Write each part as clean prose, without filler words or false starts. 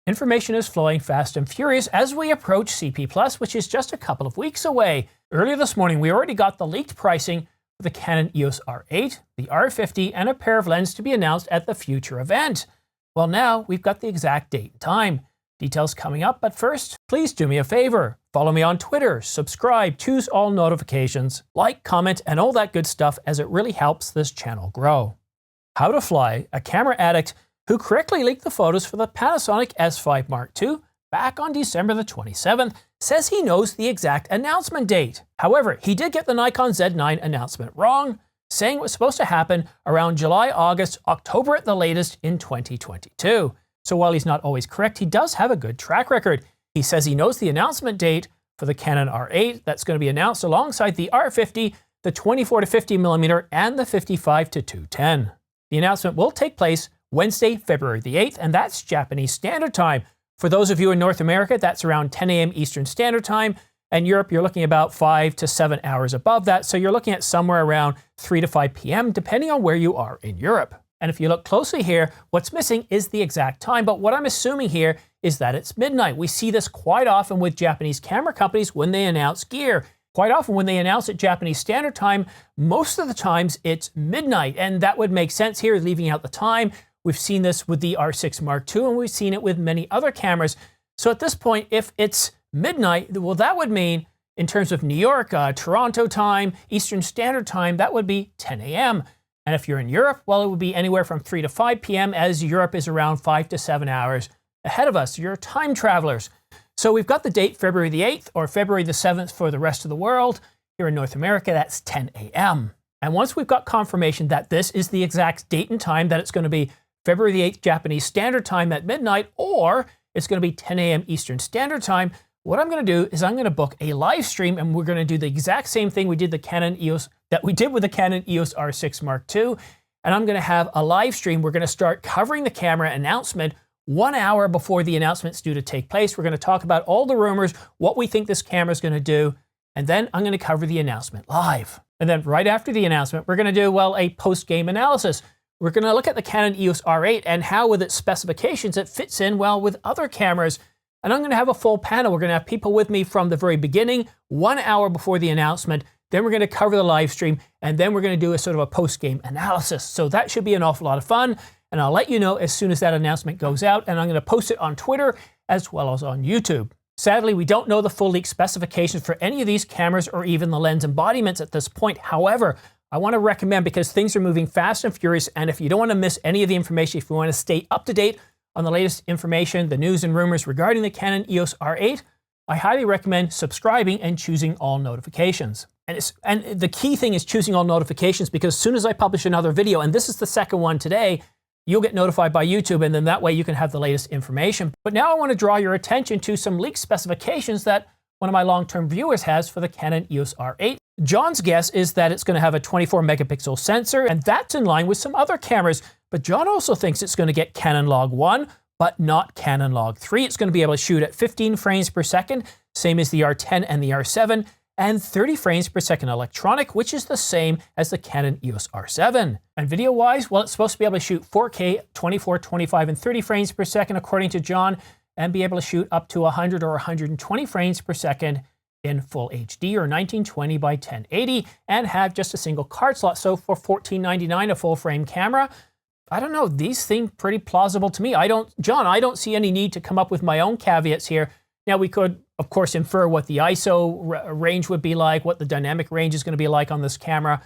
Information is flowing fast and furious as we approach CP+, which is just a couple of weeks away. Earlier this morning, we already got the leaked pricing for the Canon EOS R8, the R50, and a pair of lenses to be announced at the future event. Well, now we've got the exact date and time. Details coming up, but first, please do me a favor. Follow me on Twitter, subscribe, choose all notifications, like, comment, and all that good stuff as it really helps this channel grow. How to Fly, a camera addict who correctly leaked the photos for the Panasonic S5 Mark II back on December the 27th, says he knows the exact announcement date. However, he did get the Nikon Z9 announcement wrong, saying it was supposed to happen around July, August, October at the latest in 2022. So while he's not always correct, he does have a good track record. He says he knows the announcement date for the Canon R8 that's going to be announced alongside the R50, the 24 to 50mm, and the 55 to 210. The announcement will take place Wednesday, February the 8th, and that's Japanese Standard Time. For those of you in North America, that's around 10 a.m. Eastern Standard Time, and Europe, you're looking about 5 to 7 hours above that, so you're looking at somewhere around 3 to 5 p.m., depending on where you are in Europe. And if you look closely here, what's missing is the exact time, but what I'm assuming here is that it's midnight. We see this quite often with Japanese camera companies when they announce gear. Quite often when they announce at Japanese Standard Time, most of the times it's midnight, and that would make sense here, leaving out the time. We've seen this with the R6 Mark II, and we've seen it with many other cameras. So at this point, if it's midnight, well, that would mean, in terms of New York, Toronto time, Eastern Standard Time, that would be 10 a.m. And if you're in Europe, well, it would be anywhere from 3 to 5 p.m., as Europe is around 5 to 7 hours ahead of us. You're time travelers. So we've got the date February the 8th or February the 7th for the rest of the world. Here in North America, that's 10 a.m. And once we've got confirmation that this is the exact date and time, that it's going to be February the 8th Japanese Standard Time at midnight, or it's going to be 10 a.m. Eastern Standard Time, what I'm going to do is I'm going to book a live stream, and we're going to do the exact same thing we did with the Canon EOS R6 Mark II, and I'm going to have a live stream. We're going to start covering the camera announcement 1 hour before the announcement's due to take place. We're going to talk about all the rumors, what we think this camera is going to do, and then I'm going to cover the announcement live. And then right after the announcement, we're going to do, well, a post-game analysis. We're going to look at the Canon EOS R8 and how, with its specifications, it fits in well with other cameras. And I'm going to have a full panel. We're going to have people with me from the very beginning, 1 hour before the announcement. Then we're going to cover the live stream, and then we're going to do a sort of a post-game analysis. So that should be an awful lot of fun. And I'll let you know as soon as that announcement goes out, and I'm going to post it on Twitter as well as on YouTube. Sadly, we don't know the full leak specifications for any of these cameras or even the lens embodiments at this point. However, I want to recommend, because things are moving fast and furious, and if you don't want to miss any of the information, if you want to stay up to date on the latest information, the news and rumors regarding the Canon EOS R8, I highly recommend subscribing and choosing all notifications. And the key thing is choosing all notifications, because as soon as I publish another video, and this is the second one today, you'll get notified by YouTube, and then that way you can have the latest information. But now I want to draw your attention to some leaked specifications that one of my long-term viewers has for the Canon EOS R8. John's guess is that it's going to have a 24 megapixel sensor, and that's in line with some other cameras. But John also thinks it's going to get Canon Log 1, but not Canon Log 3. It's going to be able to shoot at 15 frames per second, same as the R10 and the R7, and 30 frames per second electronic, which is the same as the Canon EOS R7. And video-wise, well, it's supposed to be able to shoot 4K, 24, 25, and 30 frames per second, according to John, and be able to shoot up to 100 or 120 frames per second in full HD or 1920 by 1080, and have just a single card slot. So for $14.99, a full frame camera, I don't know, these seem pretty plausible to me. John, I don't see any need to come up with my own caveats here. Now, we could, of course, infer what the ISO range would be like, what the dynamic range is going to be like on this camera,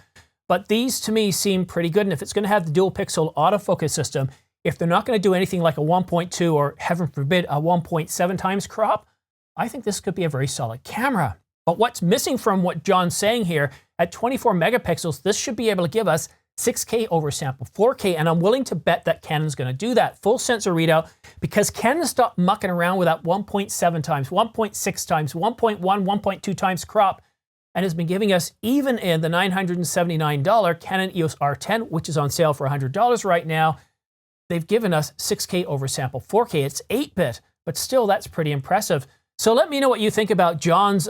but these to me seem pretty good. And if it's going to have the dual pixel autofocus system, if they're not going to do anything like a 1.2 or, heaven forbid, a 1.7 times crop, I think this could be a very solid camera. But what's missing from what John's saying here, at 24 megapixels, this should be able to give us 6K over sample 4K, and I'm willing to bet that Canon's going to do that full sensor readout, because Canon stopped mucking around with that 1.7 times, 1.6 times, 1.1, 1.2 times crop, and has been giving us, even in the $979 Canon EOS R10, which is on sale for $100 right now, they've given us 6K over sample 4K. It's 8-bit, but still, that's pretty impressive. So let me know what you think about John's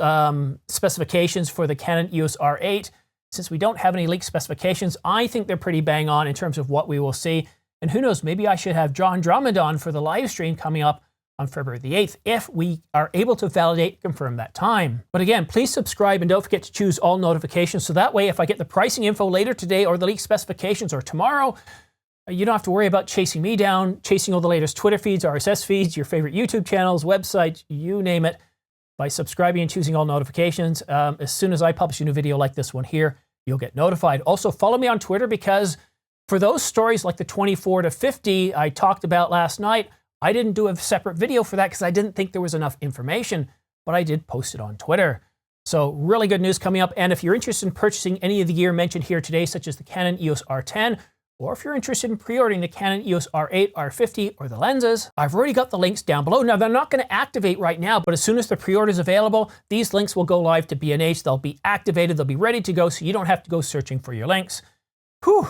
specifications for the Canon EOS R8. Since we don't have any leaked specifications, I think they're pretty bang on in terms of what we will see. And who knows, maybe I should have John Drummond on for the live stream coming up on February the 8th if we are able to validate and confirm that time. But again, please subscribe and don't forget to choose all notifications so that way if I get the pricing info later today or the leak specifications or tomorrow, you don't have to worry about chasing me down, chasing all the latest Twitter feeds, RSS feeds, your favorite YouTube channels, websites, you name it. By subscribing and choosing all notifications, as soon as I publish a new video like this one here, you'll get notified. Also, follow me on Twitter because for those stories like the 24 to 50 I talked about last night, I didn't do a separate video for that because I didn't think there was enough information, but I did post it on Twitter. So really good news coming up. And if you're interested in purchasing any of the gear mentioned here today, such as the Canon EOS R10, or if you're interested in pre-ordering the Canon EOS R8, R50, or the lenses, I've already got the links down below. Now, they're not going to activate right now, but as soon as the pre-order is available, these links will go live to B&H. They'll be activated. They'll be ready to go, so you don't have to go searching for your links. Whew.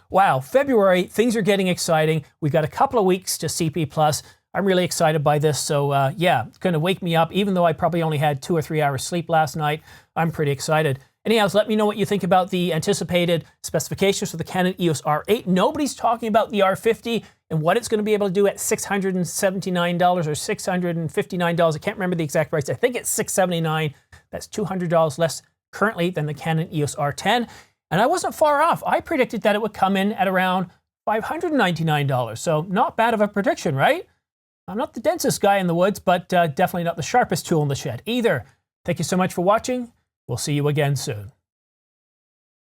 Wow, February, things are getting exciting. We've got a couple of weeks to CP+. I'm really excited by this, so yeah, it's going to wake me up. Even though I probably only had 2 or 3 hours sleep last night, I'm pretty excited. Anyhow, let me know what you think about the anticipated specifications for the Canon EOS R8. Nobody's talking about the R50 and what it's going to be able to do at $679 or $659. I can't remember the exact price. I think it's $679. That's $200 less currently than the Canon EOS R10. And I wasn't far off. I predicted that it would come in at around $599. So not bad of a prediction, right? I'm not the densest guy in the woods, but definitely not the sharpest tool in the shed either. Thank you so much for watching. We'll see you again soon.